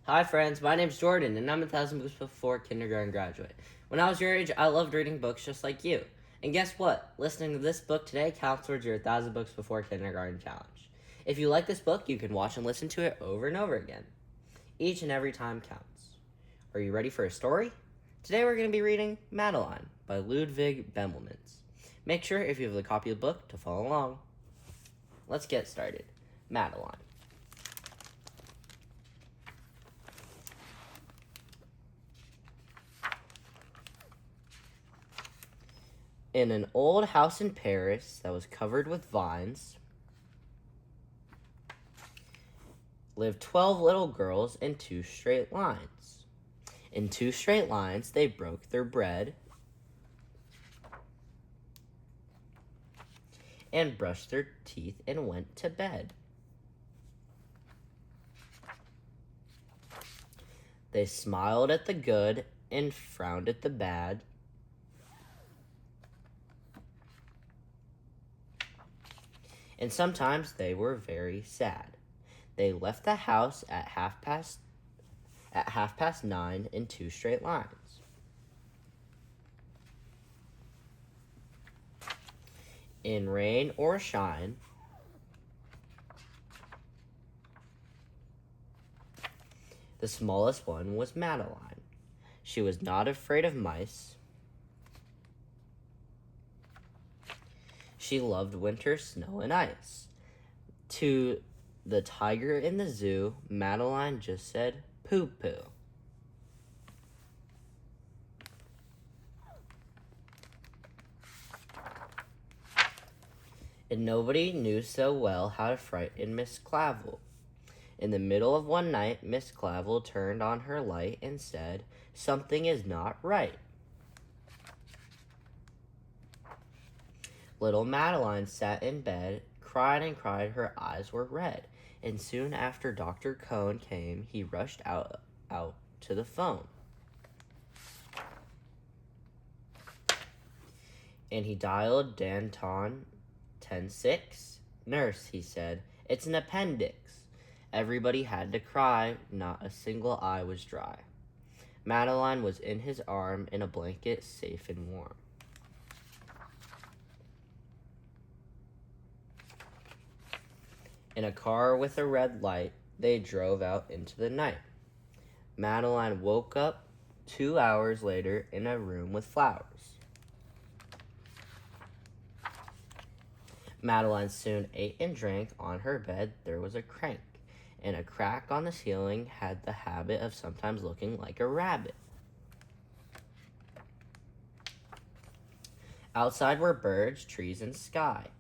Hi friends, my name's Jordan and I'm 1,000 books before kindergarten graduate. When I was your age, I loved reading books just like you. And guess what? Listening to this book today counts towards your 1,000 books before kindergarten challenge. If you like this book, you can watch and listen to it over and over again. Each and every time counts. Are you ready for a story? Today we're going to be reading Madeline by Ludwig Bemelmans. Make sure if you have the copy of the book to follow along. Let's get started. Madeline. In an old house in Paris that was covered with vines lived 12 little girls in 2 straight lines. In 2 straight lines, they broke their bread and brushed their teeth and went to bed. They smiled at the good and frowned at the bad. And sometimes they were very sad. They left the house at half past 9 in 2 straight lines. In rain or shine, the smallest one was Madeline. She was not afraid of mice. She loved winter, snow, and ice. To the tiger in the zoo, Madeline just said, "Poo-poo." And nobody knew so well how to frighten Miss Clavel. In the middle of one night, Miss Clavel turned on her light and said, "Something is not right." Little Madeline sat in bed, cried and cried, her eyes were red. And soon after Dr. Cohn came, he rushed out to the phone. And he dialed Danton 106. "Nurse," he said, "it's an appendix." Everybody had to cry, not a single eye was dry. Madeline was in his arm in a blanket, safe and warm. In a car with a red light, they drove out into the night. Madeline woke up 2 hours later in a room with flowers. Madeline soon ate and drank. On her bed there was a crank, and a crack on the ceiling had the habit of sometimes looking like a rabbit. Outside were birds, trees, and sky.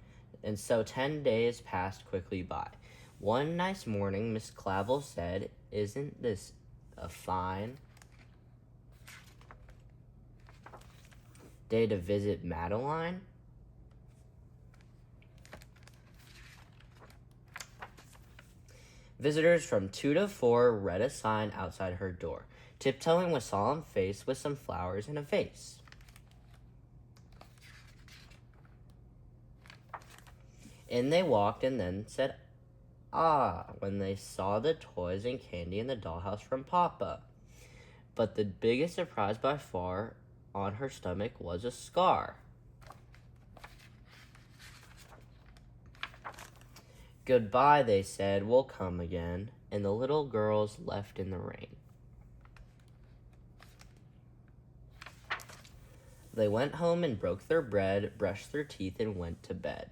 And so 10 days passed quickly by. One nice morning, Miss Clavel said, "Isn't this a fine day to visit Madeline?" Visitors from 2 to 4 read a sign outside her door, tiptoeing with solemn face with some flowers in a vase. In they walked and then said, "Ah," when they saw the toys and candy in the dollhouse from Papa. But the biggest surprise by far, on her stomach was a scar. "Goodbye," they said, "we'll come again." And the little girls left in the rain. They went home and broke their bread, brushed their teeth, and went to bed.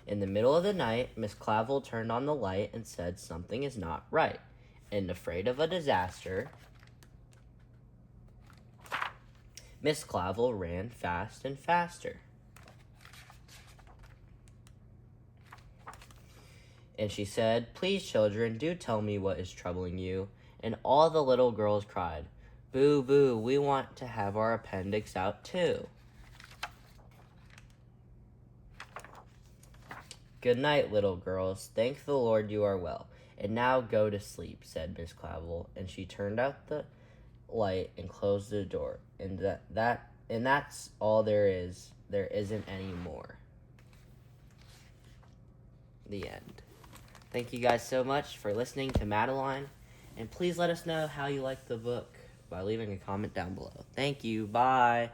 In the middle of the night, Miss Clavel turned on the light and said, "Something is not right." And afraid of a disaster, Miss Clavel ran fast and faster. And she said, "Please, children, do tell me what is troubling you." And all the little girls cried, "Boo, boo, we want to have our appendix out too." "Good night, little girls. Thank the Lord you are well. And now go to sleep," said Miss Clavel, and she turned out the light and closed the door. And that's all there is. There isn't any more. The end. Thank you guys so much for listening to Madeline. And please let us know how you liked the book by leaving a comment down below. Thank you. Bye.